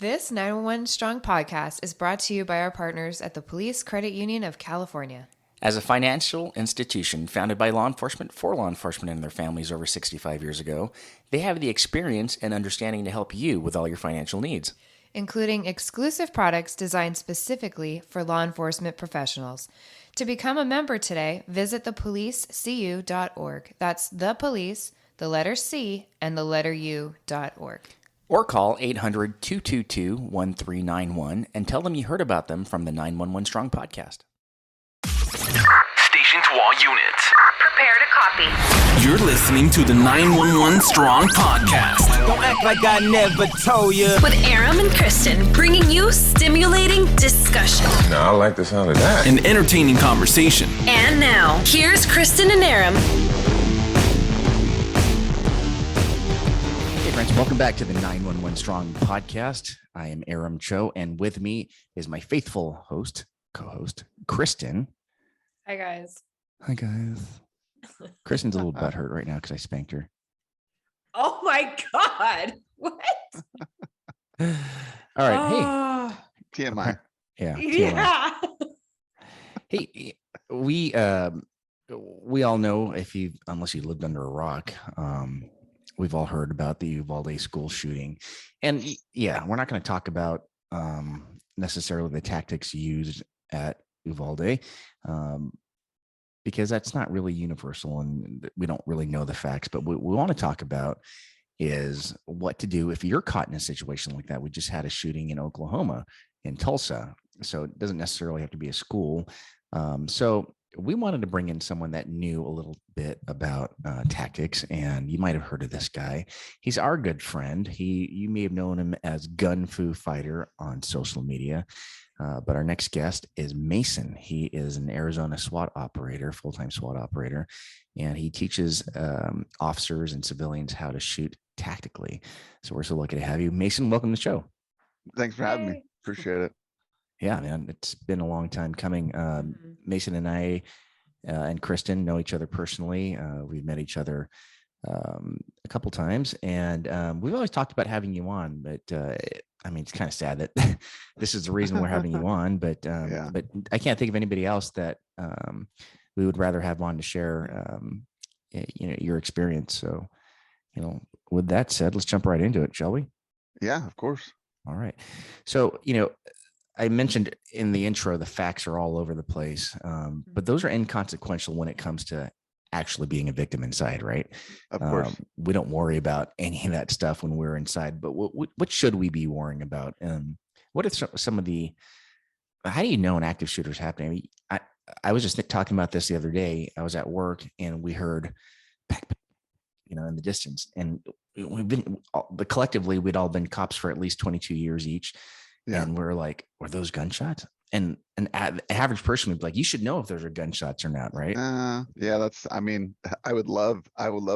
This 911 Strong podcast is brought to you by our partners at the Police Credit Union of California. As a financial institution founded by law enforcement for law enforcement and their families over 65 years ago, they have the experience and understanding to help you with all your financial needs, including exclusive products designed specifically for law enforcement professionals. To become a member today, visit thepolicecu.org. That's the police, the letter C, and the letter U.org. Or call 800-222-1391 and tell them you heard about them from the 911 Strong podcast. Station to all units. Prepare to copy. You're listening to the 911 Strong podcast. Don't act like I never told you. With Aram and Kristen, bringing you stimulating discussion. No, I like the sound of that. An entertaining conversation. And now, here's Kristen and Aram. Hey friends, welcome back to the 911 Strong podcast. I am Aram Choe, and with me is my faithful co-host, Kristen. Hi, guys. Hi, guys. Kristen's a little butthurt right now because I spanked her. Oh, my God. What? All right. Hey. TMI. Yeah. Yeah. Hey, we all know, unless you lived under a rock, we've all heard about the Uvalde school shooting. And yeah, we're not going to talk about necessarily the tactics used at Uvalde, because that's not really universal and we don't really know the facts. But what we want to talk about is what to do if you're caught in a situation like that. We just had a shooting in Oklahoma, in Tulsa, so it doesn't necessarily have to be a school. So we wanted to bring in someone that knew a little bit about tactics, and you might have heard of this guy. He's our good friend. You may have known him as GunFuFighter on social media. But our next guest is Mason. He is an Arizona SWAT operator, full-time SWAT operator, and he teaches officers and civilians how to shoot tactically. So we're so lucky to have you. Mason, welcome to the show. Thanks for having me. Appreciate it. Yeah, man, it's been a long time coming. Mason and I and Kristen know each other personally. We've met each other a couple times, and we've always talked about having you on, but I mean, it's kind of sad that this is the reason we're having you on, but I can't think of anybody else that we would rather have on to share, your experience. So, with that said, let's jump right into it, shall we? Yeah, of course. All right. So, I mentioned in the intro, the facts are all over the place, but those are inconsequential when it comes to actually being a victim inside, right? Of course. We don't worry about any of that stuff when we're inside, but what should we be worrying about? What are some of how do you know an active shooter is happening? I mean, I was just talking about this the other day. I was at work and we heard, in the distance, and collectively, we'd all been cops for at least 22 years each. Yeah. And we're like, were those gunshots? And an average person would be like, you should know if those are gunshots or not, right? Yeah, I would love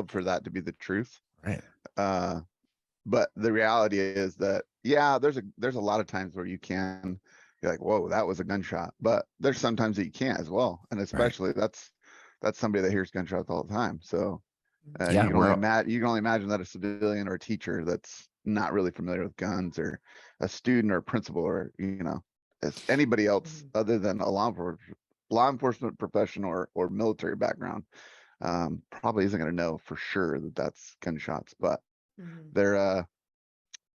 for that to be the truth. Right. But the reality is that, yeah, there's a lot of times where you can be like, whoa, that was a gunshot. But there's sometimes that you can't as well. And especially that's somebody that hears gunshots all the time. So you can only imagine that a civilian or a teacher that's not really familiar with guns, or a student or a principal, or anybody else other than a law enforcement professional or military background, probably isn't going to know for sure that that's gunshots. But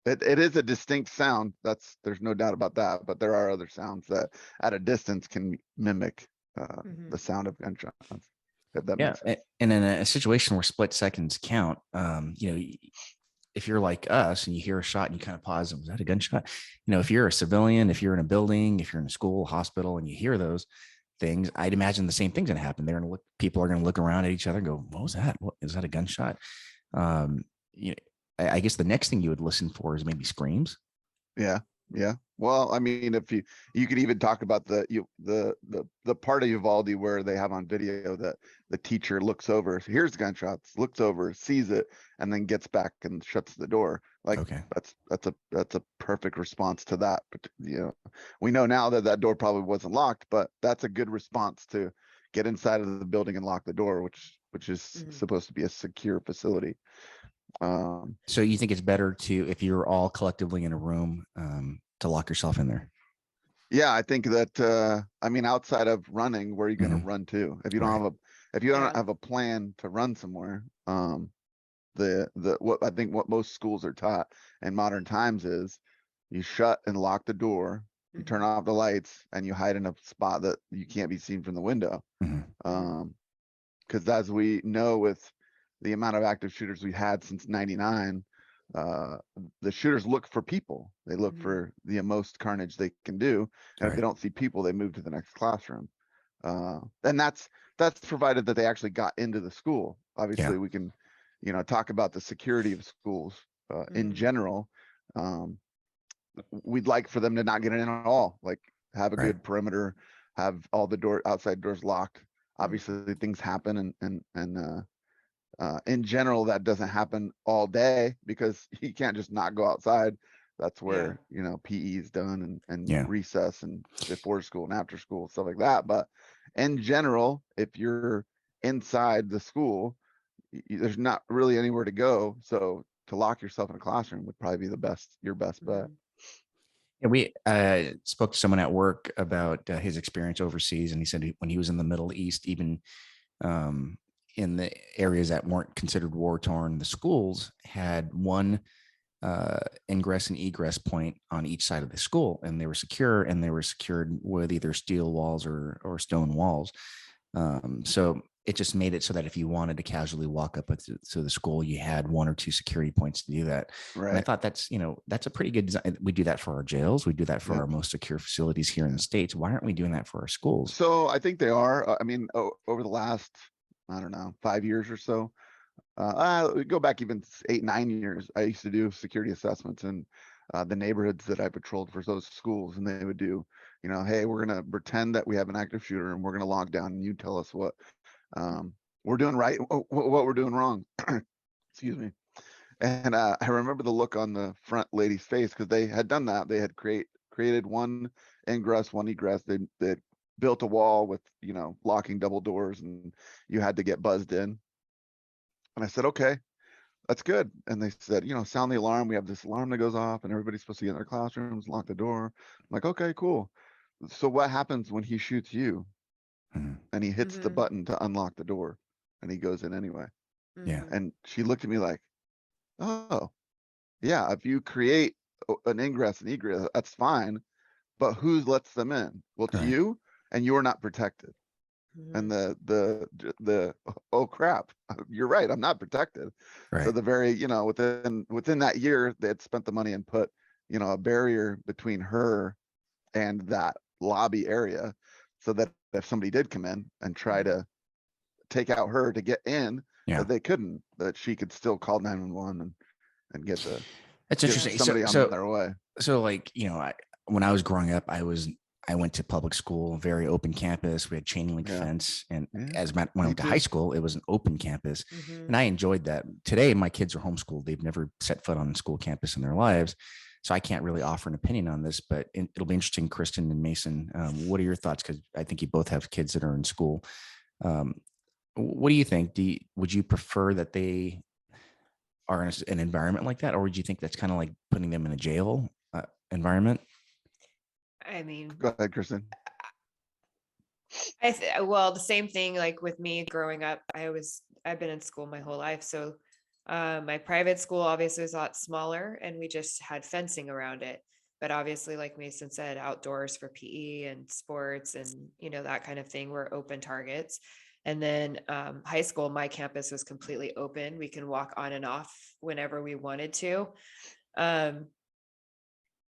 it is a distinct sound. There's no doubt about that. But there are other sounds that at a distance can mimic the sound of gunshots. If that makes sense. And in a situation where split seconds count, if you're like us and you hear a shot and you kind of pause, was that a gunshot? If you're a civilian, if you're in a building, if you're in a school, hospital, and you hear those things, I'd imagine the same thing's going to happen. People are going to look around at each other and go, what was that? Is that a gunshot? I guess the next thing you would listen for is maybe screams. Yeah. Yeah. Well, I mean, if you could even talk about the part of Uvalde where they have on video that the teacher looks over, hears gunshots, looks over, sees it, and then gets back and shuts the door. Like, okay, that's a perfect response to that. But we know now that door probably wasn't locked, but that's a good response to get inside of the building and lock the door, which is supposed to be a secure facility. So you think it's better if you're all collectively in a room, to lock yourself in there? Yeah, I think that I mean, outside of running, where are you going to Mhm. run to? If you don't Right. have if you don't Yeah. have a plan to run somewhere, what I think what most schools are taught in modern times is you shut and lock the door, you turn off the lights, and you hide in a spot that you can't be seen from the window. Mhm. Because as we know, with the amount of active shooters we had since '99, uh, the shooters look for people. They look for the most carnage they can do, and if they Right. don't see people, they move to the next classroom. And that's provided that they actually got into the school. Yeah. Obviously, we can, talk about the security of schools in general. Um, we'd like for them to not get in at all. Like, have a Right. good perimeter, have all the outside doors locked. Obviously, things happen, and in general, that doesn't happen all day because you can't just not go outside. That's where PE is done, and Yeah. recess and before school and after school, stuff like that. But in general, if you're inside the school, there's not really anywhere to go. So to lock yourself in a classroom would probably be your best bet. Yeah, we spoke to someone at work about his experience overseas, and he said when he was in the Middle East, even um, in the areas that weren't considered war torn, the schools had one ingress and egress point on each side of the school, and they were secure, and they were secured with either steel walls or stone walls. So it just made it so that if you wanted to casually walk up to the school, you had one or two security points to do that. And I Right. thought that's a pretty good design. We do that for our jails. We do that for Yep. our most secure facilities here in the States. Why aren't we doing that for our schools? So I think they are. I mean, over the last, I don't know, 5 years or so, go back even 8, 9 years. I used to do security assessments in the neighborhoods that I patrolled for those schools, and they would do, hey, we're gonna pretend that we have an active shooter, and we're gonna lock down, and you tell us what we're doing right, what we're doing wrong. Excuse me. And I remember the look on the front lady's face because they had done that. They had created one ingress, one egress. They built a wall with locking double doors, and you had to get buzzed in. And I said, okay, that's good. And they said, sound the alarm. We have this alarm that goes off, and everybody's supposed to get in their classrooms, lock the door. I'm like, okay, cool. So what happens when he shoots you Mhm. and he hits the button to unlock the door and he goes in anyway? Yeah. And she looked at me like, oh, yeah, if you create an ingress and egress, that's fine. But who lets them in? Well, it's Right. you, and you're not protected. And the oh crap, you're right, I'm not protected. So Right. the very, within that year, they had spent the money and put, a barrier between her and that lobby area, so that if somebody did come in and try to take out her to get in, Yeah. that they couldn't, that she could still call 911 and get That's interesting. somebody on their way. So like, when I was growing up, I went to public school, very open campus. We had chain link Yeah. fence. And Yeah, when I me went to too. high school, it was an open campus. And I enjoyed that. Today, my kids are homeschooled. They've never set foot on a school campus in their lives. So I can't really offer an opinion on this, but it'll be interesting, Kristen and Mason. What are your thoughts? Because I think you both have kids that are in school. Um, what do you think? Would you prefer that they are in an environment like that, or would you think that's kind of like putting them in a jail environment? I mean, Go ahead, Kristen. well, the same thing like with me growing up. I've been in school my whole life. So my private school obviously was a lot smaller and we just had fencing around it. But obviously, like Mason said, outdoors for PE and sports and, that kind of thing were open targets. And then high school, my campus was completely open. We can walk on and off whenever we wanted to.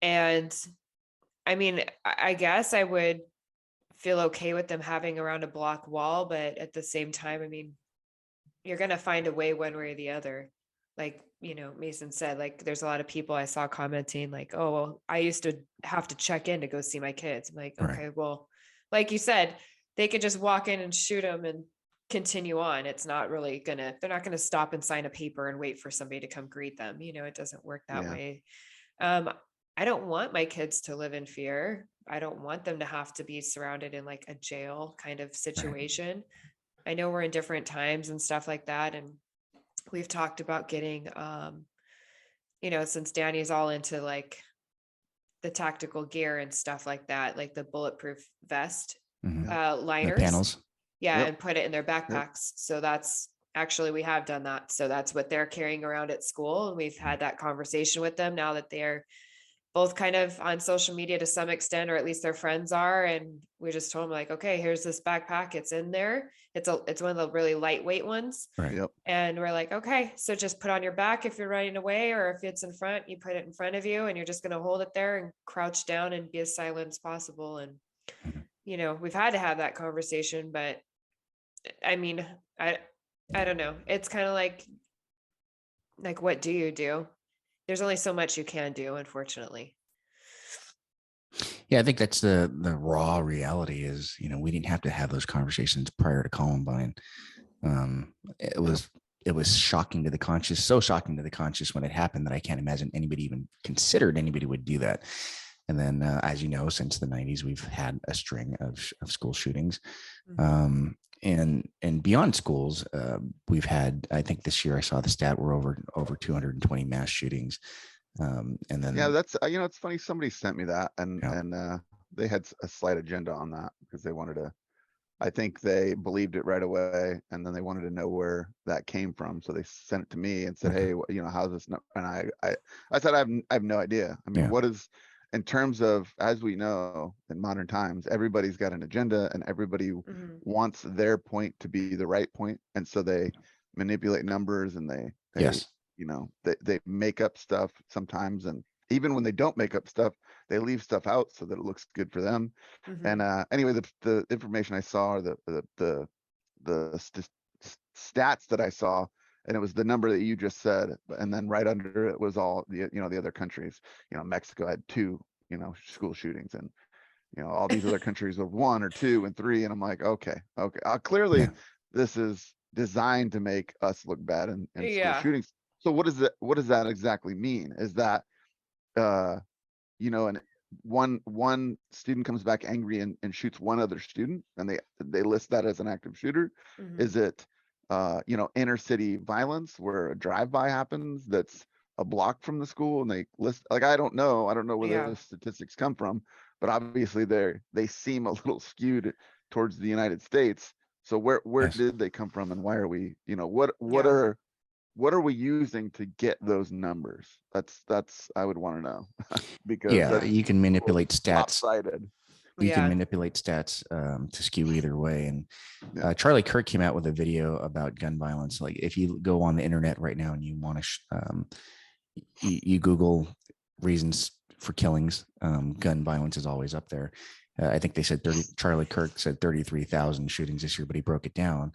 And I mean, I guess I would feel okay with them having around a block wall, but at the same time, I mean, you're going to find a way one way or the other. Like, Mason said, like, there's a lot of people I saw commenting like, oh, well, I used to have to check in to go see my kids. I'm like, Right. okay, well, like you said, they could just walk in and shoot them and continue on. It's not really they're not going to stop and sign a paper and wait for somebody to come greet them. It doesn't work that Yeah. way. I don't want my kids to live in fear. I don't want them to have to be surrounded in like a jail kind of situation. I know we're in different times and stuff like that. And we've talked about getting, since Danny's all into like the tactical gear and stuff like that, like the bulletproof vest, The liners. panels. Yeah. Yep. And put it in their backpacks. So that's actually, we have done that. So that's what they're carrying around at school. And we've had that conversation with them now that they're both kind of on social media to some extent, or at least their friends are. And we just told them like, okay, here's this backpack. It's in there. It's one of the really lightweight ones. Right. Yep. And we're like, okay, so just put on your back if you're running away, or if it's in front, you put it in front of you and you're just going to hold it there and crouch down and be as silent as possible. And, we've had to have that conversation, but I mean, I don't know. It's kind of like, what do you do? There's only so much you can do, unfortunately. Yeah, I think that's the raw reality is, we didn't have to have those conversations prior to Columbine. It was shocking to the conscious, so shocking to the conscious when it happened that I can't imagine anybody even considered anybody would do that. And then, as you know, since the 90s, we've had a string of school shootings. And beyond schools, we've had, I think this year I saw the stat, we're over 220 mass shootings. And then, that's, it's funny. Somebody sent me that and they had a slight agenda on that because they wanted to, I think they believed it right away. And then they wanted to know where that came from. So they sent it to me and said, hey, how's this? And I said, I have no idea. I mean, what is, in terms of, as we know, in modern times, everybody's got an agenda and everybody wants their point to be the right point. And so they manipulate numbers and they they make up stuff sometimes. And even when they don't make up stuff, they leave stuff out so that it looks good for them. And anyway, the information I saw, or the stats that I saw, and it was the number that you just said, and then right under it was all the the other countries. Mexico had 2 school shootings, and all these other countries with 1 or 2 and 3, and I'm like, okay, clearly this is designed to make us look bad in school shootings. So what does that exactly mean? Is that and one student comes back angry and shoots one other student, and they list that as an active shooter? Is it inner city violence where a drive-by happens that's a block from the school and they list, like, I don't know where those statistics come from, but obviously they seem a little skewed towards the United States. So where did they come from, and why are we, what are we using to get those numbers? That's I would want to know. Because you can manipulate stats. Lopsided. You can manipulate stats to skew either way. And Charlie Kirk came out with a video about gun violence. Like, if you go on the internet right now and you want to, you Google reasons for killings, gun violence is always up there. I think they said Charlie Kirk said 33,000 shootings this year, but he broke it down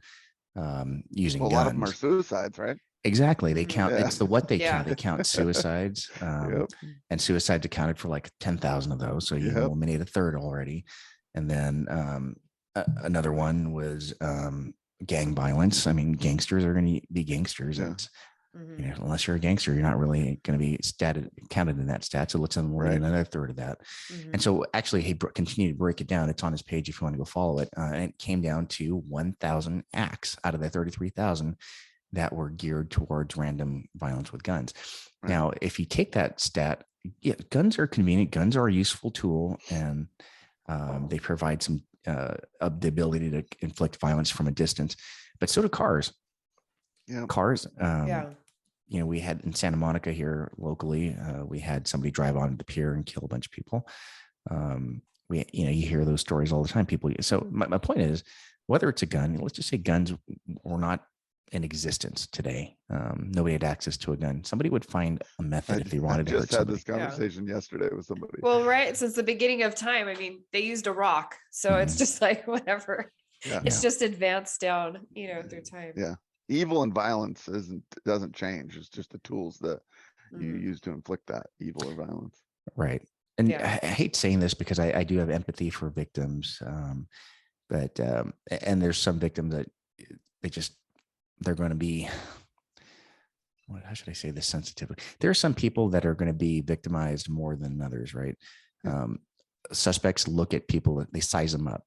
using guns. A lot of them are suicides, right? Exactly. They count, it's what they count. They count suicides, and suicides accounted for like 10,000 of those. So you eliminate a third already. And then another one was gang violence. I mean, gangsters are going to be gangsters. And unless you're a gangster, you're not really going to be counted in that stat. So let's eliminate another third of that. And so actually, he continued to break it down. It's on his page if you want to go follow it. And it came down to 1,000 acts out of the 33,000 that were geared towards random violence with guns. Now, if you take that stat, guns are convenient. Guns are a useful tool, and they provide some of the ability to inflict violence from a distance, but so do cars. Cars. We had in Santa Monica here locally, we had somebody drive onto the pier and kill a bunch of people. You hear those stories all the time. So my point is, whether it's a gun, let's just say guns were not in existence today, nobody had access to a gun. Somebody would find a method if they wanted to hurt somebody. I just had this conversation yesterday with somebody. Well, right. Since the beginning of time, I mean, they used a rock. So it's just like, whatever. It's just advanced down, through time. Yeah. Evil and violence doesn't change. It's just the tools that you use to inflict that evil or violence. Right. And I hate saying this because I do have empathy for victims. But there's some victims that they're going to be, how should I say this sensitively? There are some people that are going to be victimized more than others, right? Suspects look at people, they size them up.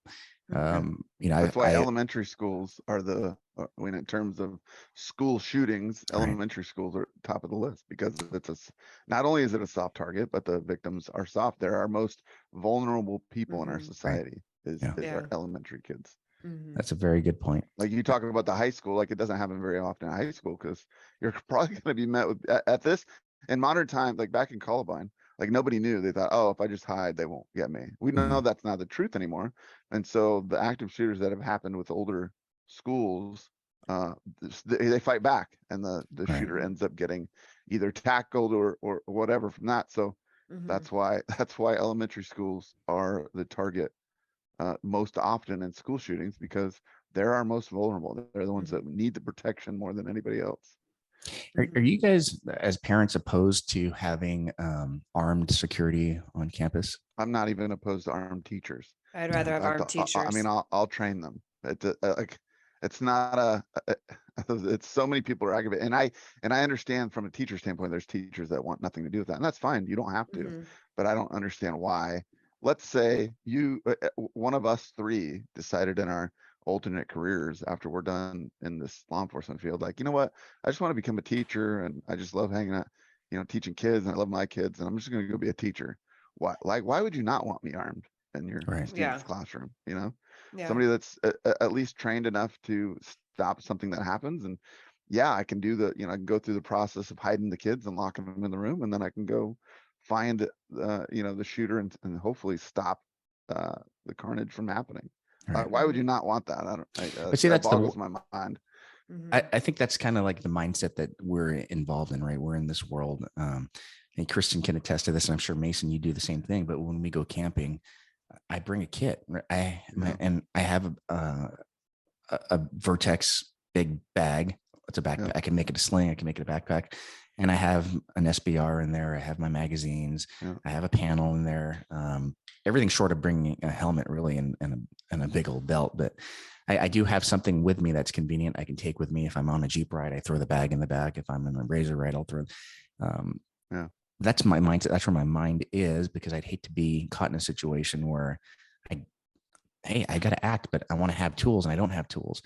That's why elementary schools are the When in terms of school shootings, Right. elementary schools are top of the list because not only is it a soft target, but the victims are soft. They're our most vulnerable people in our society is Yeah. our elementary kids. That's a very good point. Like you talk about the high school, like it doesn't happen very often in high school because you're probably going to be met with at this in modern time, like back in Columbine, like nobody knew. They thought, oh, if I just hide, they won't get me. We know that's not the truth anymore. And so the active shooters that have happened with older schools, they fight back, and the Right. shooter ends up getting either tackled or whatever from that. So that's why elementary schools are the target most often in school shootings because they're our most vulnerable. They're the ones that need the protection more than anybody else. Are you guys, as parents, opposed to having armed security on campus? I'm not even opposed to armed teachers. I'd rather have armed I teachers. mean, I'll train them. Like, it's not it's so many people are aggravated, and I understand from a teacher standpoint. There's teachers that want nothing to do with that, and that's fine. You don't have to, but I don't understand why. Let's say one of us three decided in our alternate careers after we're done in this law enforcement field, like, you know what, I just want to become a teacher, and I just love hanging out, teaching kids, and I love my kids, and I'm just going to go be a teacher. Why would you not want me armed in your student's classroom? Somebody that's at least trained enough to stop something that happens. And yeah, I can do I can go through the process of hiding the kids and locking them in the room, and then I can go find the shooter and hopefully stop the carnage from happening. Right. Why would you not want that? But see, that that's boggles my mind. I think that's kind of like the mindset that we're involved in, right? We're in this world. And Kristen can attest to this, and I'm sure Mason, you do the same thing. But when we go camping, I bring a kit. And I have a Vertex big bag. It's a backpack. I can make it a sling. I can make it a backpack. And I have an SBR in there. I have my magazines. I have a panel in there. Everything short of bringing a helmet, really, and a big old belt. But I do have something with me that's convenient. I can take with me if I'm on a Jeep ride. I throw the bag in the back. If I'm in a razor ride, I'll throw. That's my mindset. That's where my mind is, because I'd hate to be caught in a situation where I got to act, but I want to have tools and I don't have tools.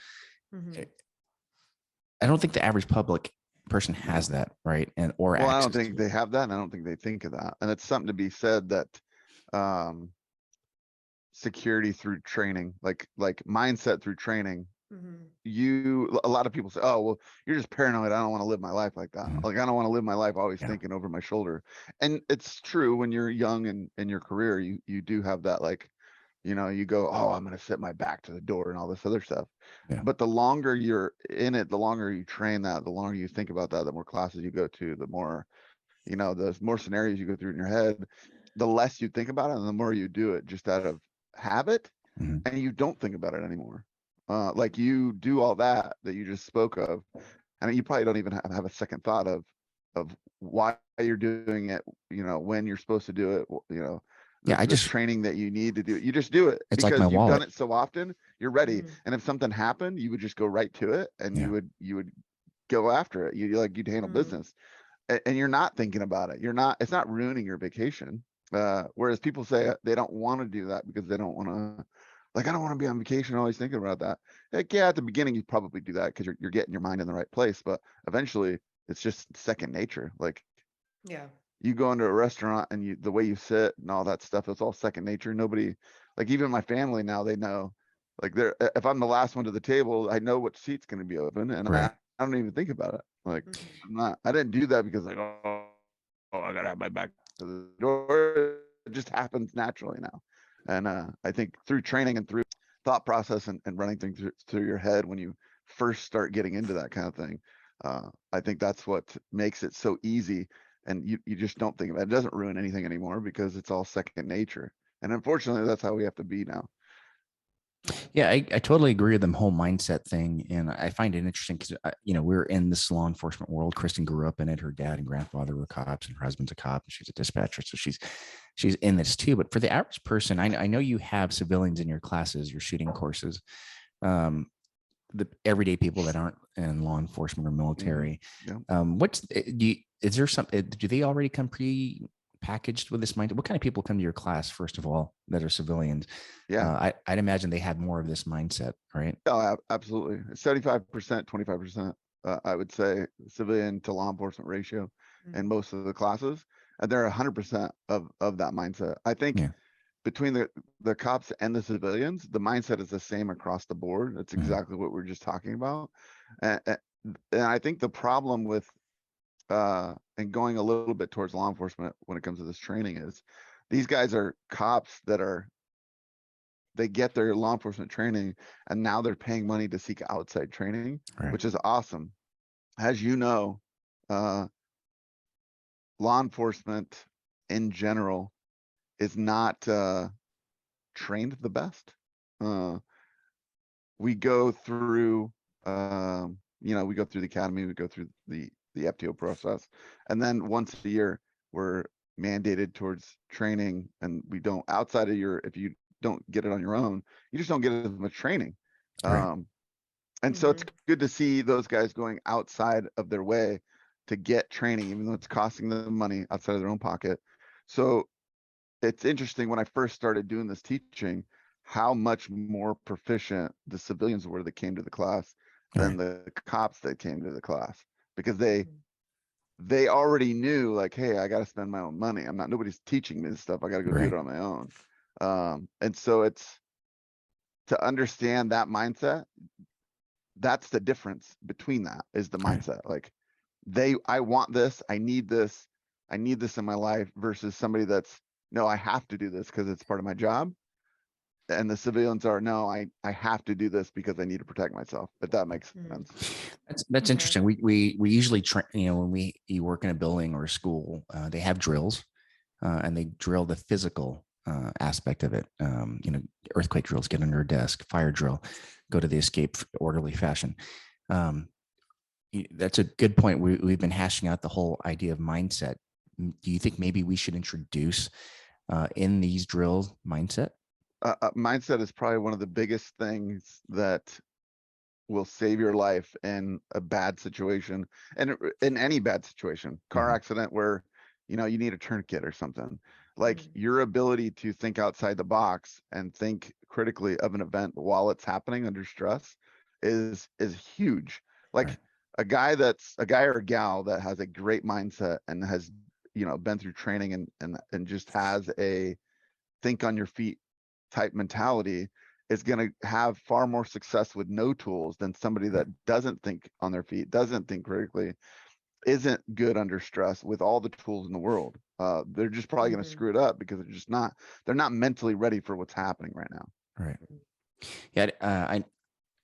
I don't think the average public person has that, right? I don't think they have that, and I don't think they think of that. And it's something to be said that security through training, like mindset through training. A lot of people say, oh, well, you're just paranoid. I don't want to live my life like that. Like, I don't want to live my life always thinking over my shoulder. And it's true, when you're young and in your career, you do have that, like, you go, oh, I'm going to set my back to the door and all this other stuff. But the longer you're in it, the longer you train that, the longer you think about that, the more classes you go to, the more, the more scenarios you go through in your head, the less you think about it, and the more you do it just out of habit, and you don't think about it anymore. Like, you do all that you just spoke of, and you probably don't even have a second thought of why you're doing it, when you're supposed to do it, the training that you need to do it. You just do it. It's because like my you've wallet. done it so often, you're ready. And if something happened, you would just go right to it, and you would go after it. You'd handle business, and you're not thinking about it. It's not ruining your vacation. Whereas people say they don't want to do that because they don't want to, like, I don't want to be on vacation always thinking about that. Like, yeah, at the beginning you probably do that because you're getting your mind in the right place, but eventually it's just second nature. Like, you go into a restaurant and the way you sit and all that stuff, it's all second nature. Nobody, like, even my family now, they know, like, if I'm the last one to the table, I know what seat's going to be open, and I don't even think about it. Like, I didn't do that because, like, oh, I gotta have my back to the door. It just happens naturally now. And I think through training and through thought process and running things through your head when you first start getting into that kind of thing, I think that's what makes it so easy. And you just don't think about it. It doesn't ruin anything anymore because it's all second nature. And unfortunately, that's how we have to be now. Yeah, I totally agree with the whole mindset thing. And I find it interesting because, we're in this law enforcement world. Kristen grew up in it. Her dad and grandfather were cops, and her husband's a cop, and she's a dispatcher. So she's in this too. But for the average person, I know you have civilians in your classes, your shooting courses, the everyday people that aren't in law enforcement or military. Is there something, do they already come packaged with this mindset? What kind of people come to your class, first of all, that are civilians? Yeah. I'd imagine they have more of this mindset, right? Oh, absolutely. 75%, 25%, I would say, civilian to law enforcement ratio in most of the classes. And they're 100% of that mindset. I think Yeah. between the cops and the civilians, the mindset is the same across the board. That's exactly what we're just talking about. And I think the problem with and going a little bit towards law enforcement when it comes to this training is these guys are cops that they get their law enforcement training and now they're paying money to seek outside training, Right. which is awesome. As you know, law enforcement in general is not trained the best. We go through, we go through the academy, we go through the FTO process, and then once a year we're mandated towards training, and we don't outside of if you don't get it on your own, you just don't get as much training. Right. And so it's good to see those guys going outside of their way to get training, even though it's costing them money outside of their own pocket. So it's interesting when I first started doing this teaching, how much more proficient the civilians were that came to the class than the cops that came to the class, because they already knew, like, hey, I got to spend my own money. Nobody's teaching me this stuff. I got to go do it on my own. And so it's to understand that mindset. That's the difference between that is the mindset. Like I want this, I need this in my life, versus somebody that's, no, I have to do this because it's part of my job. And the civilians are, no, I have to do this because I need to protect myself. If that makes sense. That's interesting. We usually train, when you work in a building or a school, they have drills, and they drill the physical aspect of it. Earthquake drills, get under a desk, fire drill, go to the escape orderly fashion. That's a good point. We've been hashing out the whole idea of mindset. Do you think maybe we should introduce in these drills mindset? Mindset is probably one of the biggest things that will save your life in a bad situation, and in any bad situation, car accident where, you need a tourniquet or something. Like your ability to think outside the box and think critically of an event while it's happening under stress is huge. Like a guy or a gal that has a great mindset and has, been through training and just has a think on your feet type mentality is going to have far more success with no tools than somebody that doesn't think on their feet, doesn't think critically, isn't good under stress with all the tools in the world. They're just probably going to screw it up because they're not mentally ready for what's happening right now. Right. Yeah.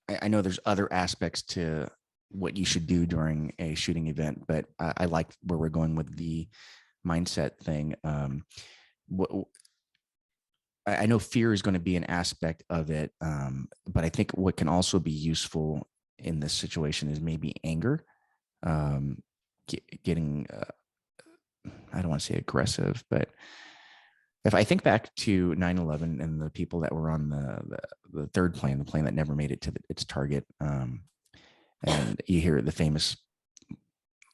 I know there's other aspects to what you should do during a shooting event, but I like where we're going with the mindset thing. I know fear is going to be an aspect of it, but I think what can also be useful in this situation is maybe anger, getting, I don't want to say aggressive, but if I think back to 9/11 and the people that were on the third plane, the plane that never made it to its target, and you hear the famous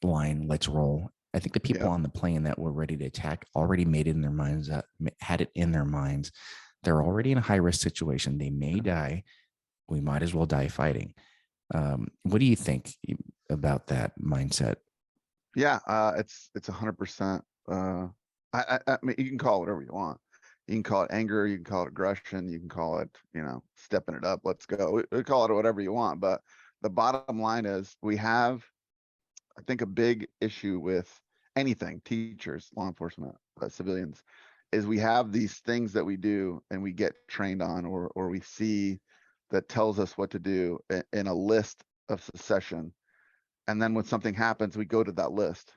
line, "Let's roll." I think the people on the plane that were ready to attack already made it in their minds, had it in their minds. They're already in a high risk situation. They may die. We might as well die fighting. What do you think about that mindset? Yeah, it's 100%. I mean, you can call it whatever you want. You can call it anger, you can call it aggression, you can call it, stepping it up. Let's go. We call it whatever you want. But the bottom line is we have, I think, a big issue with anything, teachers, law enforcement, civilians, is we have these things that we do and we get trained on, or we see that tells us what to do in a list of succession. And then when something happens, we go to that list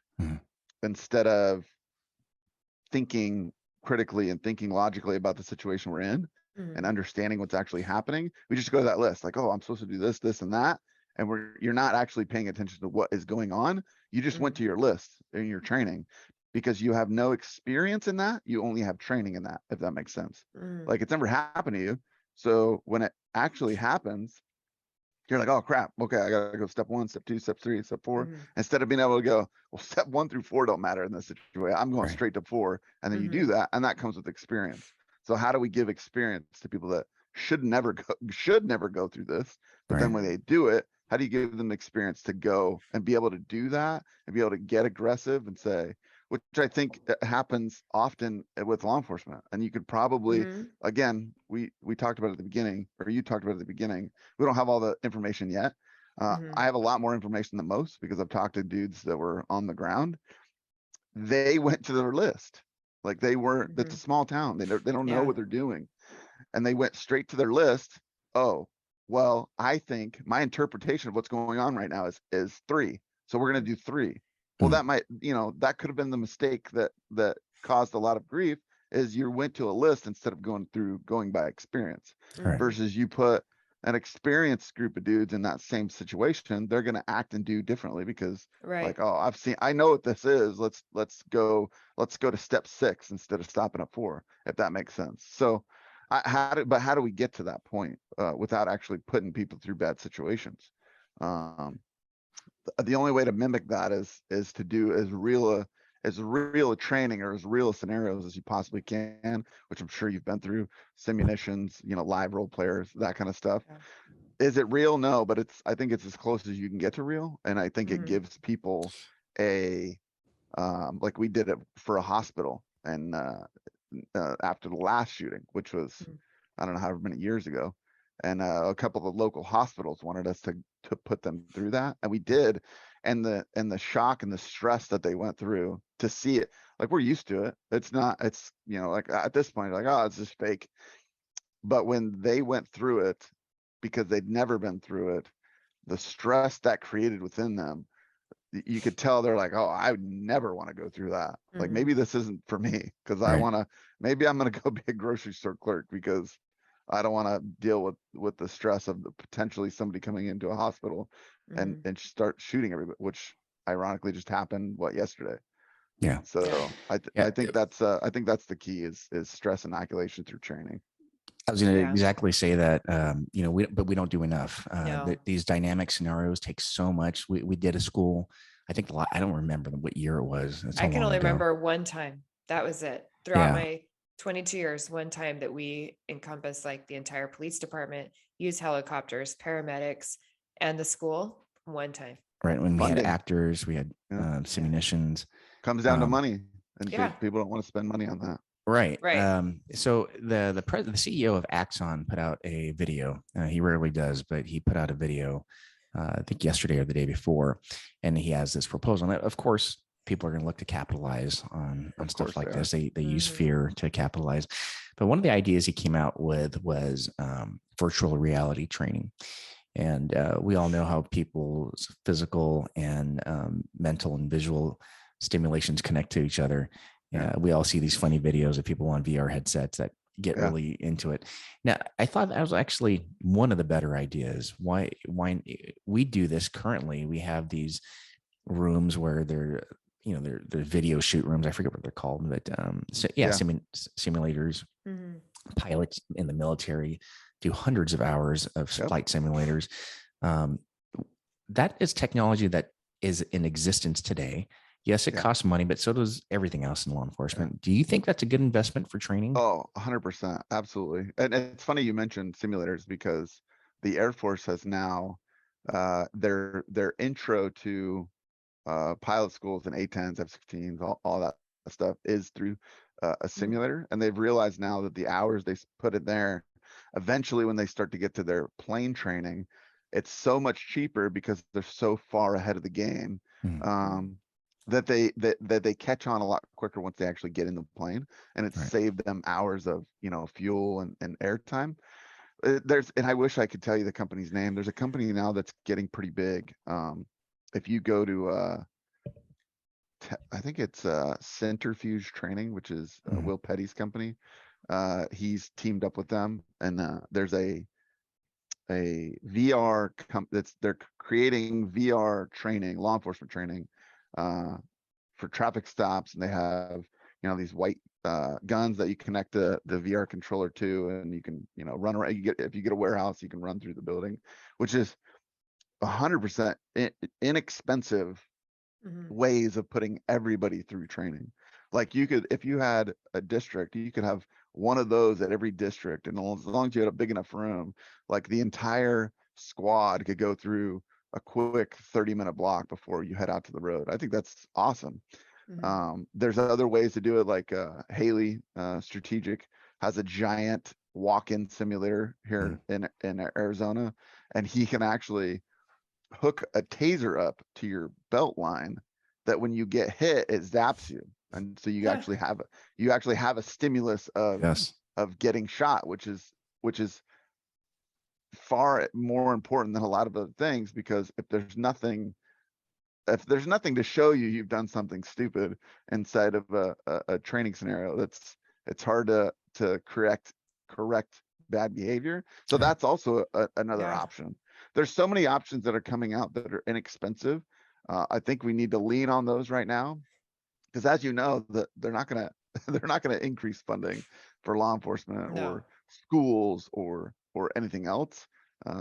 instead of thinking critically and thinking logically about the situation we're in and understanding what's actually happening. We just go to that list like, oh, I'm supposed to do this, this, and that. And you're not actually paying attention to what is going on. You just went to your list in your training because you have no experience in that. You only have training in that, if that makes sense. Like it's never happened to you. So when it actually happens, you're like, oh crap, okay, I gotta go step 1, step 2, step 3, step 4, Mhm. instead of being able to go, well, step 1 through 4 don't matter in this situation. I'm going Right. straight to 4, and then you do Mhm. that, and that comes with experience. So how do we give experience to people that should never go through this, but then Right. when they do it, how do you give them experience to go and be able to do that and be able to get aggressive and say, which I think happens often with law enforcement. And you could probably, Mhm. again, we talked about it at the beginning, or you talked about it at the beginning. We don't have all the information yet. Mhm. I have a lot more information than most because I've talked to dudes that were on the ground. They went to their list. Like they weren't, it's a Mhm. small town. They don't know Yeah. what they're doing. And they went straight to their list. Oh, well, I think my interpretation of what's going on right now is 3. So we're going to do 3. Well, Mm. that might, that could have been the mistake that caused a lot of grief, is you went to a list instead of going by experience, Right. Mhm. versus you put an experienced group of dudes in that same situation. They're going to act and do differently because Right. like, oh, I know what this is. Let's go to step 6 instead of stopping at 4, if that makes sense. So how do we get to that point without actually putting people through bad situations? Um, the only way to mimic that is to do as real a training or as real a scenarios as you possibly can, which I'm sure you've been through, simulations, live role players, that kind of stuff. Yeah. Is it real? No, but I think it's as close as you can get to real, and I think it Mhm. gives people a like we did it for a hospital, and after the last shooting, which was, Mhm. I don't know, however many years ago. And a couple of the local hospitals wanted us to put them through that, and we did. And the shock and the stress that they went through to see it, like we're used to it. It's not. It's like at this point, like, oh, it's just fake. But when they went through it, because they'd never been through it, the stress that created within them, you could tell they're like, oh, I would never want to go through that. Like Mhm. maybe this isn't for me, because Right. maybe I'm gonna go be a grocery store clerk because I don't want to deal with the stress of potentially somebody coming into a hospital and Mhm. start shooting everybody, which ironically just happened yesterday. Yeah. Yeah. So Yeah. I think that's the key is stress inoculation through training. I was going to Yeah. exactly say that, but we don't do enough. No. These dynamic scenarios take so much. We did a school, I think, I don't remember what year it was. It's so I can long only ago. remember one time. That was it. Throughout Yeah. my 22 years, one time that we encompassed like the entire police department, use helicopters, paramedics, and the school. One time. Right. When we had Funding, actors, we had yeah, Yeah. simulations. comes down to Um, money, and Yeah. people don't want to spend money on that. Right. Right. So the CEO of Axon put out a video. He rarely does, but he put out a video, I think yesterday or the day before, and he has this proposal. And of course, people are going to look to capitalize on Of stuff course they like are. this. They use Mhm. fear to capitalize. But one of the ideas he came out with was virtual reality training. And we all know how people's physical and mental and visual stimulations connect to each other. Yeah. We all see these funny videos of people on VR headsets that get Yeah. really into it. Now, I thought that was actually one of the better ideas. Why we do this currently? We have these rooms where they're video shoot rooms. I forget what they're called, but Yeah. simulators. Mhm. Pilots in the military do hundreds of hours of Yep. flight simulators. Um, that is technology that is in existence today. Yes, it Yeah. costs money, but so does everything else in law enforcement. Do you think that's a good investment for training? Oh, 100%. Absolutely. And it's funny you mentioned simulators, because the Air Force has now their intro to pilot schools and A-10s, F-16s, all that stuff is through a Mhm. simulator. And they've realized now that the hours they put in there, eventually when they start to get to their plane training, it's so much cheaper because they're so far ahead of the game. Mhm. Um, that they catch on a lot quicker once they actually get in the plane, and it's Right. saved them hours of fuel and air time. And I wish I could tell you the company's name. There's a company now that's getting pretty big. If you go to I think it's Centrifuge Training, which is Mhm. Will Petty's company. He's teamed up with them, and there's a VR that's they're creating VR training, law enforcement training, uh, for traffic stops, and they have these white guns that you connect the VR controller to, and you can run around. If you get a warehouse, you can run through the building, which is 100% inexpensive Mhm. ways of putting everybody through training. Like you could, if you had a district, you could have one of those at every district. And as long as you had a big enough room, like the entire squad could go through a quick 30-minute block before you head out to the road. I think that's awesome. Mhm. There's other ways to do it, like Haley Strategic has a giant walk-in simulator here in Arizona, and he can actually hook a taser up to your belt line that when you get hit, it zaps you. And so Huh. you actually have a stimulus Yes. of getting shot, which is far more important than a lot of other things, because if there's nothing to show you you've done something stupid inside of a training scenario, it's hard to correct bad behavior. So Right. that's also another Yeah. option. There's so many options that are coming out that are inexpensive. I think we need to lean on those right now, because as you know, that they're not gonna they're not gonna increase funding for law enforcement No. or schools or anything else.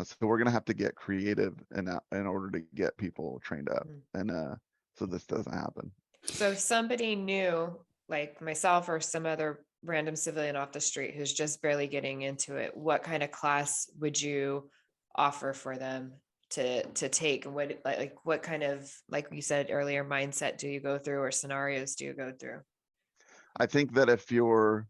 So we're gonna have to get creative in order to get people trained up, Mhm. and so this doesn't happen. So if somebody new, like myself or some other random civilian off the street who's just barely getting into it, what kind of class would you offer for them to take? And what like what kind of, like you said earlier, mindset do you go through, or scenarios do you go through? I think that if you're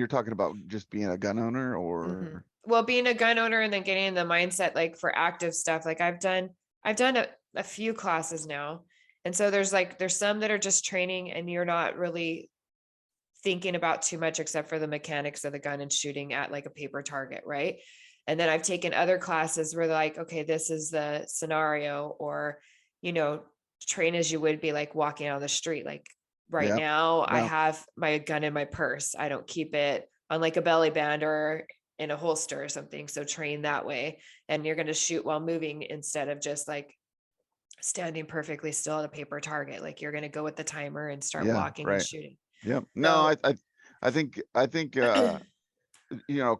talking about just being a gun owner, Mhm. or Well, being a gun owner and then getting in the mindset, like for active stuff, like I've done a few classes now. And so there's some that are just training and you're not really thinking about too much except for the mechanics of the gun and shooting at like a paper target, right? And then I've taken other classes where like, okay, this is the scenario, or, you know, train as you would be like walking on the street. Like right yeah, now, I yeah, have my gun in my purse. I don't keep it on like a belly band or in a holster or something. So train that way. And you're going to shoot while moving instead of just like standing perfectly still at a paper target. Like you're going to go with the timer and start yeah, walking and right, shooting. yeah. No, So I think you know,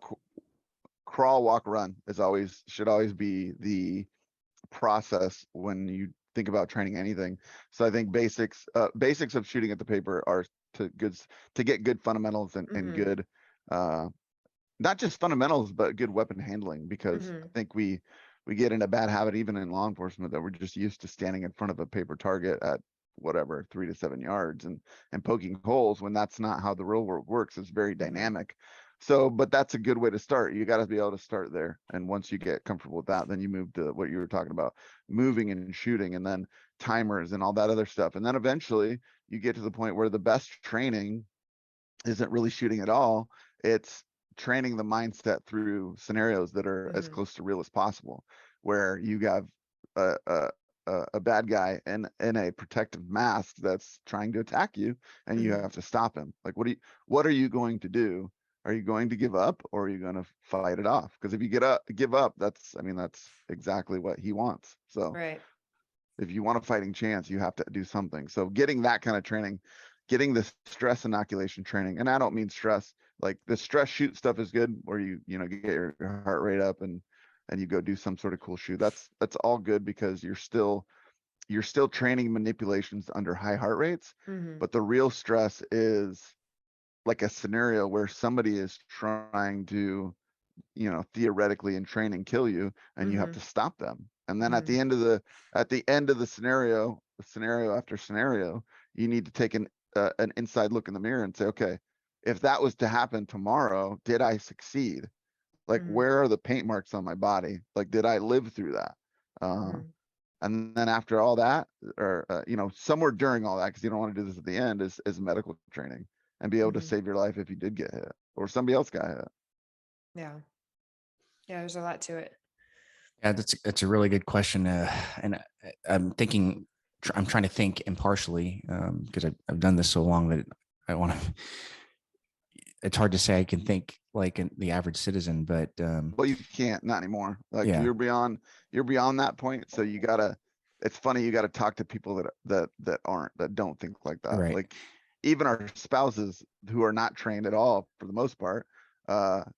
crawl, walk, run should always be the process when you think about training anything. So I think basics of shooting at the paper are to get good fundamentals and Mhm, good uh not just fundamentals, but good weapon handling, because I mhm, think we get in a bad habit even in law enforcement that we're just used to standing in front of a paper target at whatever 3 to 7 yards and poking holes, when that's not how the real world works. It's very mhm, dynamic. So, but that's a good way to start. You got to be able to start there, and once you get comfortable with that, then you move to what you were talking about, moving and shooting, and then timers and all that other stuff, and then eventually you get to the point where the best training isn't really shooting at all. It's training the mindset through scenarios that are as mhm, close to real as possible, where you have a a bad guy in a protective mask that's trying to attack you, and you mhm, have to stop him. Like, what are you going to do? Are you going to give up, or are you going to fight it off? Because if you give up, that's exactly what he wants. So right. if you want a fighting chance, you have to do something. So getting that kind of training, getting the stress inoculation training, and I don't mean stress, like the stress shoot stuff is good, where you get your heart rate up and you go do some sort of cool shoot. That's all good, because you're still training manipulations under high heart rates. Mhm, But the real stress is like a scenario where somebody is trying to, theoretically in training kill you, and you have to mhm, stop them. And then mhm, at the end of the scenario after scenario, you need to take an inside look in the mirror and say, okay, if that was to happen tomorrow, did I succeed? Like, mhm, where are the paint marks on my body? Like, did I live through that? mhm, And then after all that, or somewhere during all that, because you don't want to do this at the end, is medical training, and be able to mhm. save your life if you did get hit or somebody else got hit. Yeah. Yeah, there's a lot to it. Yeah, that's a really good question, and I'm thinking, I'm trying to think impartially, because I've done this so long that I want to. It's hard to say I can think like the average citizen, but Well, you can't, not anymore. Like, yeah, you're beyond that point. So it's funny, you gotta talk to people that don't think like that. right, Like, even our spouses who are not trained at all for the most part,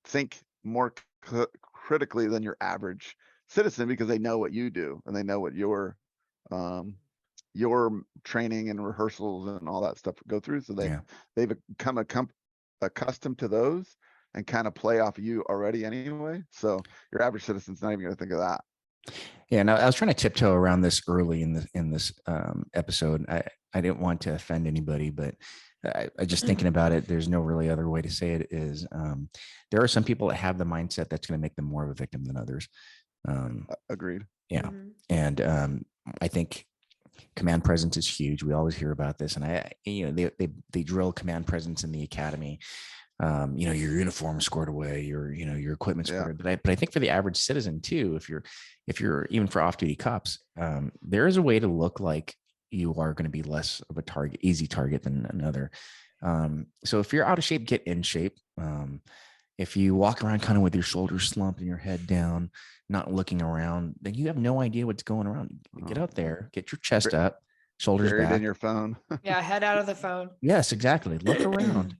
think more critically than your average citizen because they know what you do and they know what um, your training and rehearsals and all that stuff go through. So Yeah. they've become accustomed to those and kind of play off of you already anyway. So your average citizen's not even going to think of that. Yeah, and I was trying to tiptoe around this early in this episode. I didn't want to offend anybody, but I just thinking about it, there's no really other way to say it is there are some people that have the mindset that's going to make them more of a victim than others. Agreed. Yeah, and I think command presence is huge. We always hear about this, and they drill command presence in the academy. Your uniform scored away, your equipment scored away. But I think for the average citizen too, if you're even for off-duty cops, there is a way to look like you are going to be less of a easy target than another. So if you're out of shape, get in shape. If you walk around kind of with your shoulders slumped and your head down, not looking around, then you have no idea what's going around. Get out there, get your chest up, shoulders Buried back. in your phone. Yeah, head out of the phone. Yes, exactly. Look around.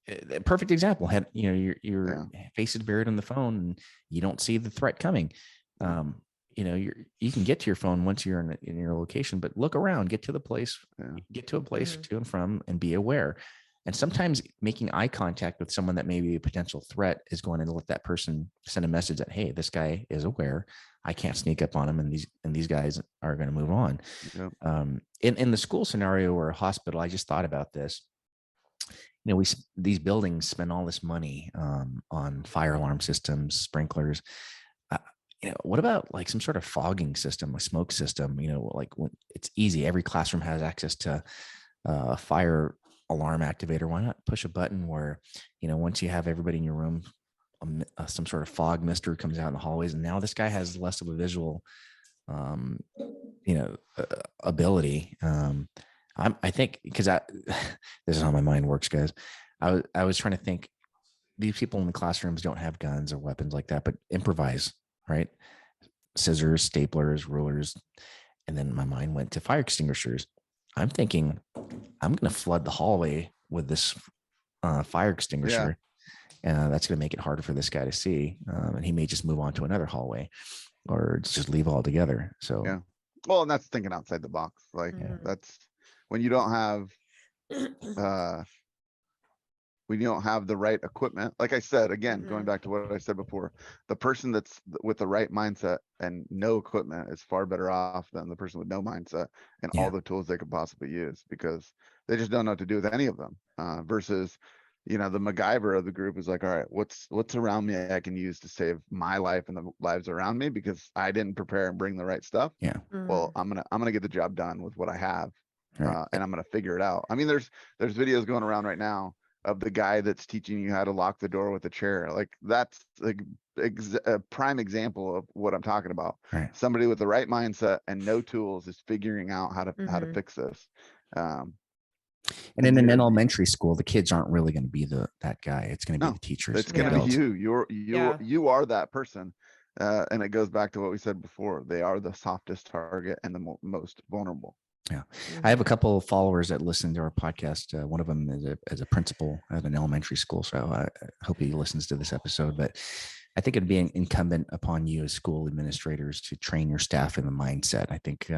A perfect example. Had your face is buried on the phone and you don't see the threat coming. You can get to your phone once you're in your location, but look around, get to the place, get to a place to and from, and be aware. And sometimes making eye contact with someone that may be a potential threat is going to let that person send a message that, hey, this guy is aware. I can't sneak up on him, and these guys are going to move on. Yep. In the school scenario or a hospital, I just thought about this. These buildings spend all this money on fire alarm systems, sprinklers. What about like some sort of fogging system, a smoke system? Like when it's easy, every classroom has access to a fire alarm activator. Why not push a button where, once you have everybody in your room, some sort of fog mister comes out in the hallways, and now this guy has less of a visual, ability. I think because this is how my mind works, guys. I was trying to think. These people in the classrooms don't have guns or weapons like that, but improvise, right? Scissors, staplers, rulers, and then my mind went to fire extinguishers. I'm thinking I'm going to flood the hallway with this fire extinguisher. And that's going to make it harder for this guy to see. And he may just move on to another hallway or just leave altogether. So, yeah. Well, and that's thinking outside the box. Like that's when you don't have, the right equipment. Like I said, again, going back to what I said before, the person that's with the right mindset and no equipment is far better off than the person with no mindset and all the tools they could possibly use, because they just don't know what to do with any of them. Versus, the MacGyver of the group is like, all right, what's around me I can use to save my life and the lives around me because I didn't prepare and bring the right stuff. Yeah. Well, I'm gonna get the job done with what I have, Right. and I'm gonna figure it out. I mean, there's videos going around right now of the guy that's teaching you how to lock the door with a chair. Like that's like a prime example of what I'm talking about. Right. Somebody with the right mindset and no tools is figuring out how to fix this. And in an elementary school, the kids aren't really going to be that guy. It's going to be the teachers. It's going to be you. You are that person. And it goes back to what we said before. They are the softest target and the most vulnerable. Yeah. I have a couple of followers that listen to our podcast. One of them is a principal at an elementary school. So I hope he listens to this episode, but I think it'd be incumbent upon you as school administrators to train your staff in the mindset. I think,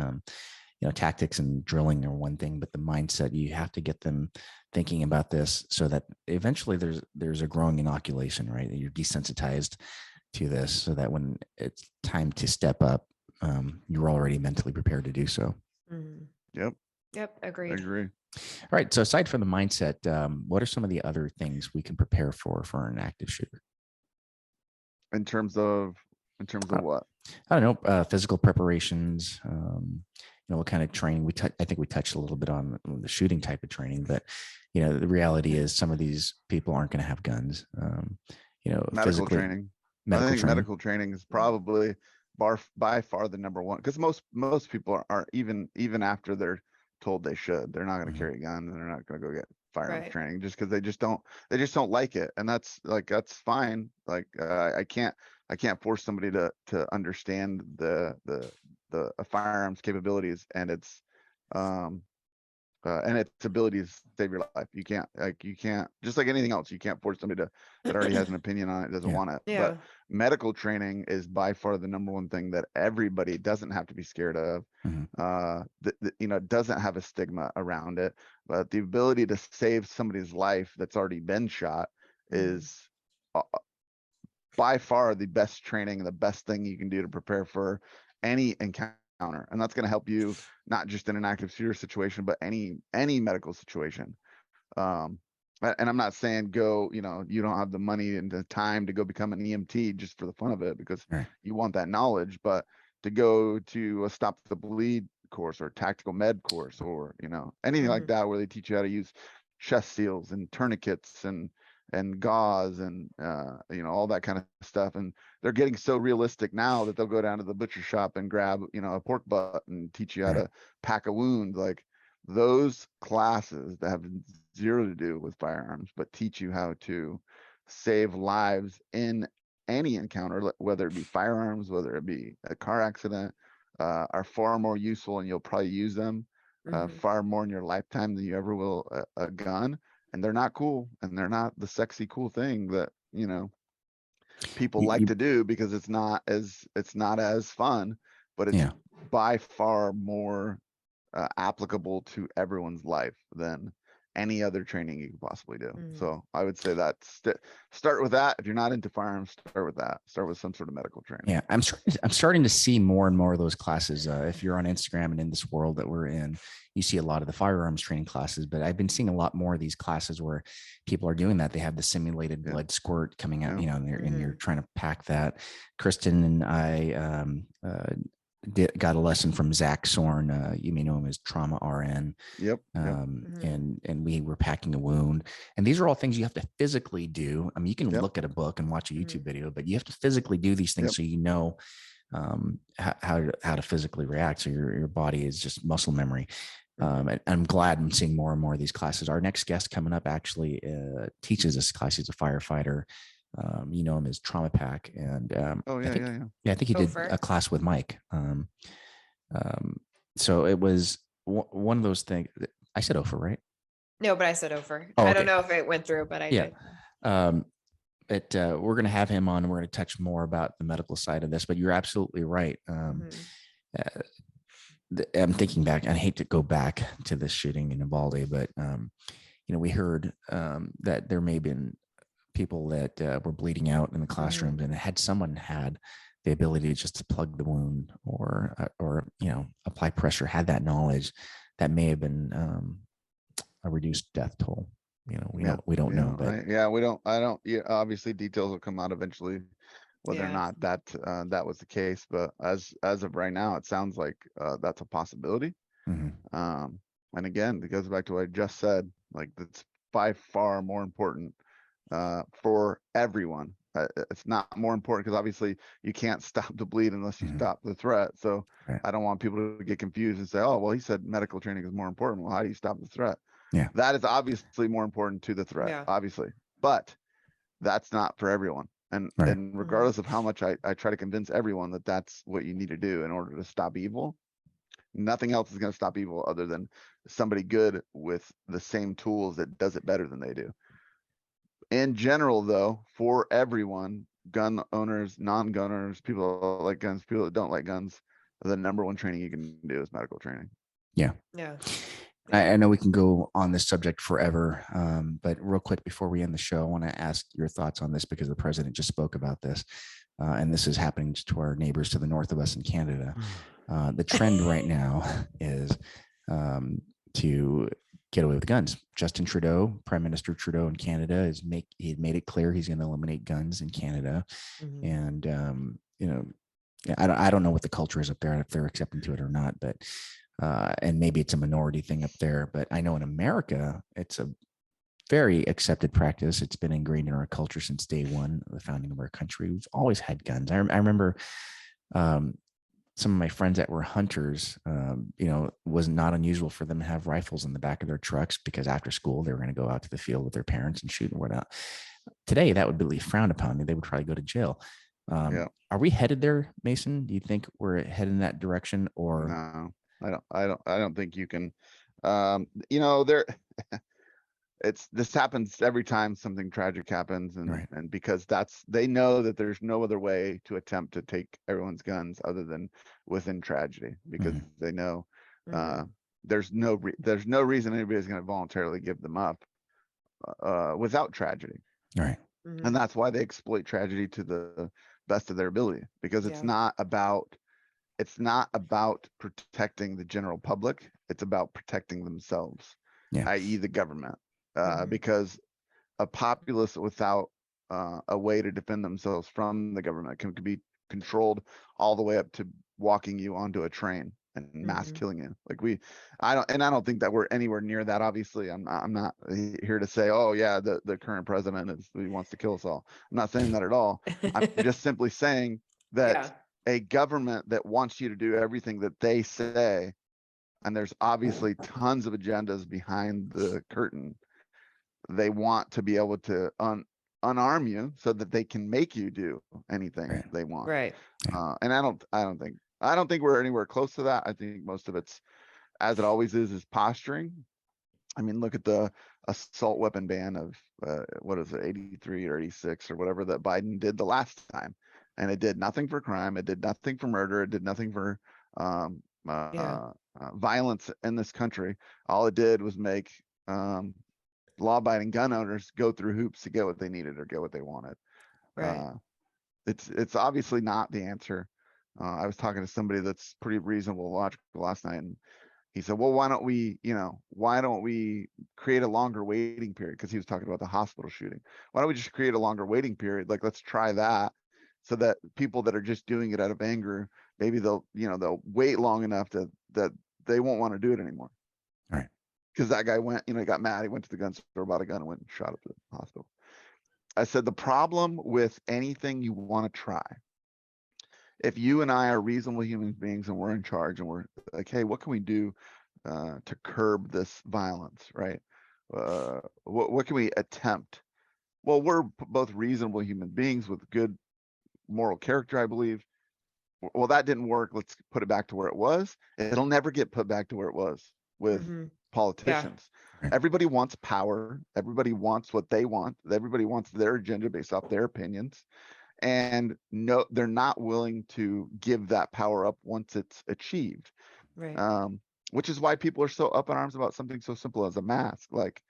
tactics and drilling are one thing, but the mindset, you have to get them thinking about this so that eventually there's a growing inoculation, right? You're desensitized to this so that when it's time to step up, you're already mentally prepared to do so. Yep. Agreed. I agree. All right. So aside from the mindset, what are some of the other things we can prepare for an active shooter? In terms of what? I don't know, physical preparations, what kind of training I think we touched a little bit on the shooting type of training, but the reality is some of these people aren't going to have guns. Medical training. I think medical training is probably by far the number one, because most people are even after they're told they should, they're not going to carry a gun, and they're not going to go get firearms training just because they just don't like it, and that's fine. Like I can't force somebody to understand the firearms capabilities and its and its ability to save your life. You can't just like anything else, you can't force somebody that already has an opinion on it, doesn't want it. Yeah. But medical training is by far the number one thing that everybody doesn't have to be scared of. Doesn't have a stigma around it, but the ability to save somebody's life that's already been shot is by far the best training and the best thing you can do to prepare for any encounter. And that's going to help you not just in an active shooter situation, but any medical situation. And I'm not saying go, you don't have the money and the time to go become an EMT just for the fun of it, because you want that knowledge, but to go to a stop the bleed course or tactical med course or, anything like that, where they teach you how to use chest seals and tourniquets and gauze and all that kind of stuff. And they're getting so realistic now that they'll go down to the butcher shop and grab a pork butt and teach you how to pack a wound. Like those classes that have zero to do with firearms but teach you how to save lives in any encounter, whether it be firearms, whether it be a car accident, are far more useful, and you'll probably use them far more in your lifetime than you ever will a gun. And they're not cool, and they're not the sexy cool thing that people like to do, because it's not as fun, but it's by far more applicable to everyone's life than any other training you could possibly do. So I would say that start with that. If you're not into firearms, start with that. Start with some sort of medical training. Yeah, I'm starting to see more and more of those classes. If you're on Instagram and in this world that we're in, you see a lot of the firearms training classes, but I've been seeing a lot more of these classes where people are doing that. They have the simulated blood squirt coming out, and you're trying to pack that. Kristen and I got a lesson from Zach Sorn. You may know him as Trauma RN. Yep. And we were packing a wound. And these are all things you have to physically do. I mean, you can look at a book and watch a YouTube video, but you have to physically do these things so you know how to physically react. So your body is just muscle memory. And I'm glad I'm seeing more and more of these classes. Our next guest coming up actually teaches this class. He's a firefighter. You know him as Trauma Pack, and I think he did a class with Mike. So it was one of those things. I said Ofer, right? No, but I said Ofer. Oh, I don't know if it went through, but I did. But we're going to have him on. We're going to touch more about the medical side of this. But you're absolutely right. I'm thinking back. I hate to go back to this shooting in Uvalde, but we heard that there may have been people that were bleeding out in the classrooms, and had someone had the ability just to plug the wound or apply pressure, had that knowledge, that may have been a reduced death toll. We don't know, but obviously details will come out eventually whether or not that was the case, but as of right now, it sounds like that's a possibility. And again, it goes back to what I just said, like that's by far more important for everyone. It's not more important because obviously you can't stop the bleed unless you stop the threat. So I don't want people to get confused and say, oh, well, he said medical training is more important. Well, how do you stop the threat? Yeah, that is obviously more important to the threat, obviously, but that's not for everyone. And regardless of how much I try to convince everyone that that's what you need to do in order to stop evil, nothing else is going to stop evil other than somebody good with the same tools that does it better than they do. In general, though, for everyone, gun owners, non-gun owners, people that like guns, people that don't like guns, the number one training you can do is medical training. Yeah. I know we can go on this subject forever, but real quick before we end the show, I want to ask your thoughts on this because the president just spoke about this, and this is happening to our neighbors to the north of us in Canada. The trend right now is to get away with guns. Justin Trudeau, Prime Minister Trudeau in Canada, he made it clear he's going to eliminate guns in Canada, and I don't know what the culture is up there, if they're accepting to it or not, but. And maybe it's a minority thing up there, but I know in America, it's a very accepted practice. It's been ingrained in our culture since day one, the founding of our country. We've always had guns. I remember some of my friends that were hunters, was not unusual for them to have rifles in the back of their trucks because after school, they were going to go out to the field with their parents and shoot and whatnot. Today, that would be frowned upon. They would probably go to jail. Are we headed there, Mason? Do you think we're headed in that direction, or? No. I don't think you can. You know, there, this happens every time something tragic happens, and Right. and because they know that there's no other way to attempt to take everyone's guns other than within tragedy, because Mhm. they know Mhm. there's no reason anybody's going to voluntarily give them up without tragedy. Right. Mhm. And that's why they exploit tragedy to the best of their ability, because Yeah. it's not about protecting the general public. It's about protecting themselves, Yeah. i.e. the government. Mhm. Because a populace without a way to defend themselves from the government can be controlled all the way up to walking you onto a train and mass Mhm. killing you. Like I don't think that we're anywhere near that. Obviously, I'm not here to say, oh yeah, the current president he wants to kill us all. I'm not saying that at all. I'm just simply saying that Yeah. a government that wants you to do everything that they say, and there's obviously tons of agendas behind the curtain. They want to be able to unarm you so that they can make you do anything Right. they want. Right. And I don't think we're anywhere close to that. I think most of it's, as it always is posturing. I mean, look at the assault weapon ban of what is it, 83 or 86 or whatever that Biden did the last time, and it did nothing for crime. It did nothing for murder. It did nothing for um, Yeah. violence in this country. All it did was make law-abiding gun owners go through hoops to get what they needed or get what they wanted. Right. Uh, it's obviously not the answer. I was talking to somebody that's pretty reasonable, logical last night, and he said, "Well, why don't we create a longer waiting period?" Because he was talking about the hospital shooting. Why don't we just create a longer waiting period? Like, let's try that, so that people that are just doing it out of anger, maybe they'll wait long enough that they won't want to do it anymore. Right. Because that guy went, he got mad. He went to the gun store, bought a gun, and went and shot up the hospital. I said, the problem with anything you want to try, if you and I are reasonable human beings and we're in charge and we're like, hey, what can we do to curb this violence, right? What can we attempt? Well, we're both reasonable human beings with good moral character, I believe. Well, that didn't work. Let's put it back to where it was. It'll never get put back to where it was with Mhm. Yeah. politicians. Right. Everybody wants power. Everybody wants what they want. Everybody wants their agenda based off their opinions. And no, they're not willing to give that power up once it's achieved. Right. Which is why people are so up in arms about something so simple as a mask. Like,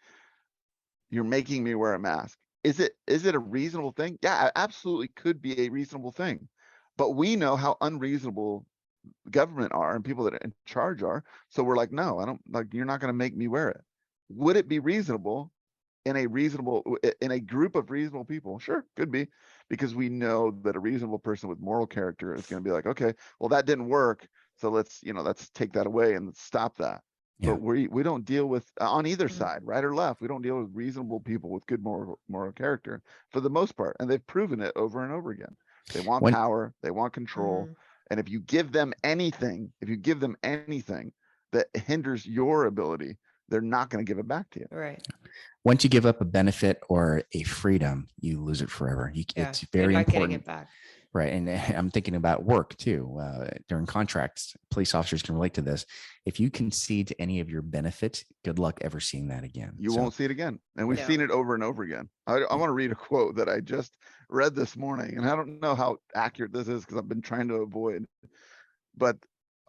you're making me wear a mask. Is it a reasonable thing? Yeah, it absolutely could be a reasonable thing. But we know how unreasonable government are and people that are in charge are. So we're like, no, I don't, like, you're not going to make me wear it. Would it be reasonable in a group of reasonable people? Sure, could be, because we know that a reasonable person with moral character is going to be like, okay, well, that didn't work, so let's take that away and stop that. Yeah. But we don't deal with on either Mhm. side, right or left. We don't deal with reasonable people with good moral character for the most part, and they've proven it over and over again. They want When power, they want control, Mhm. and if you give them anything that hinders your ability, they're not going to give it back to you. Right. once you give up a benefit or a freedom, you lose it forever. Yeah. It's You're very not getting important. it back. Right. And I'm thinking about work too. During contracts, police officers can relate to this. If you concede to any of your benefits, good luck ever seeing that again. You won't see it again. And we've No. seen it over and over again. I want to read a quote that I just read this morning, and I don't know how accurate this is because I've been trying to avoid, but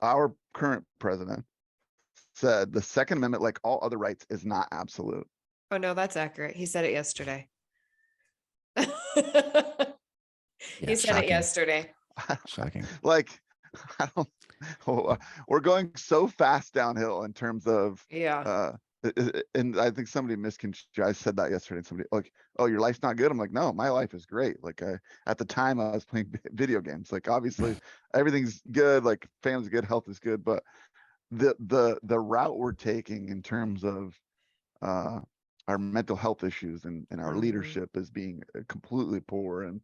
our current president said the Second Amendment, like all other rights, is not absolute. Oh no, that's accurate. He said it yesterday. Yeah, He said it shocking. yesterday. Shocking. Like, I don't, we're going so fast downhill in terms of, Yeah. and I think somebody misconstrued. I said that yesterday, and somebody like, "Oh, your life's not good." I'm like, "No, my life is great." Like, at the time I was playing video games. Like, obviously everything's good. Like, family's good, health is good, but the route we're taking in terms of uh, our mental health issues and our Mhm. leadership as being completely poor and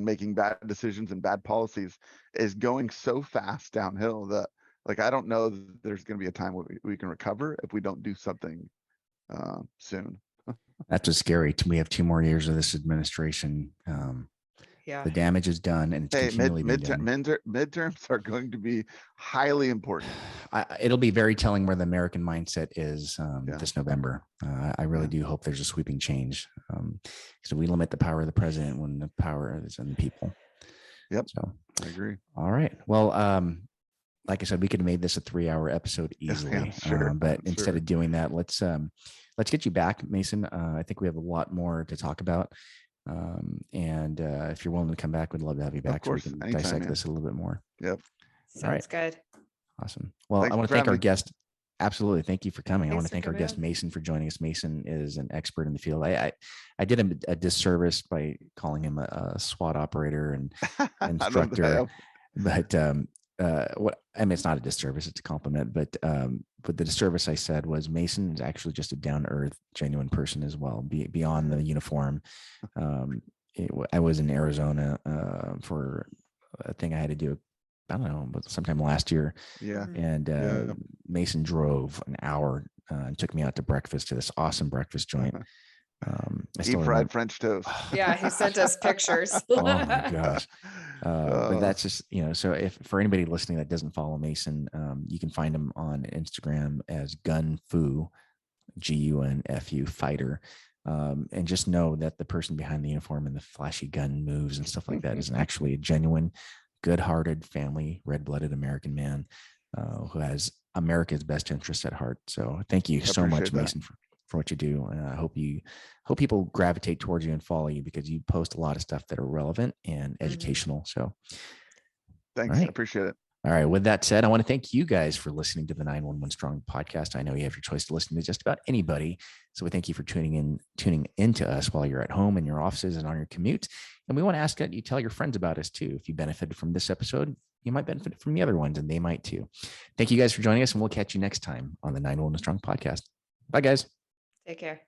making bad decisions and bad policies is going so fast downhill that, like, I don't know that there's going to be a time where we can recover if we don't do something soon. That's what's scary. We have 2 more years of this administration. Yeah. The damage is done, and it's Hey, continually being done. midterms are going to be highly important. It'll be very telling where the American mindset is Yeah. this November. I really do hope there's a sweeping change. So we limit the power of the president when the power is in the people. Yep. So I agree. all right. Well, like I said, we could have made this a 3-hour episode easily, sure. but I'm instead sure. of doing that, let's get you back, Mason. I think we have a lot more to talk about. And if you're willing to come back, we'd love to have you back course, so we can anytime, dissect man. this a little bit more. Yep. Sounds good. Awesome. Well, Thanks I want for to thank having our me. guest. Absolutely. Thank you for coming. I want Thanks to thank for our coming guest, on. Mason, for joining us. Mason is an expert in the field. I did him a disservice by calling him a SWAT operator and instructor, but what I mean, it's not a disservice, it's a compliment, but the disservice I said was Mason is actually just a down-to-earth, genuine person as well, beyond the uniform. I was in Arizona for a thing I had to do, I don't know, but sometime last year. Yeah. And Mason drove an hour and took me out to breakfast to this awesome breakfast joint. Deep fried French toast. Yeah, he sent us pictures. Oh my gosh. But that's just, so if for anybody listening that doesn't follow Mason, you can find him on Instagram as GunFu, GUNFU fighter. And just know that the person behind the uniform and the flashy gun moves and stuff like that is actually a genuine, good-hearted, family, red-blooded American man who has America's best interests at heart. So thank you so much, Mason, for what you do. And I hope people gravitate towards you and follow you because you post a lot of stuff that are relevant and educational. So thanks. Right. I appreciate it. All right. With that said, I want to thank you guys for listening to the 911 Strong podcast. I know you have your choice to listen to just about anybody. So we thank you for tuning into us while you're at home, in your offices, and on your commute. And we want to ask that you tell your friends about us too. If you benefited from this episode, you might benefit from the other ones, and they might too. Thank you guys for joining us, and we'll catch you next time on the 911 Strong podcast. Bye, guys. Take care.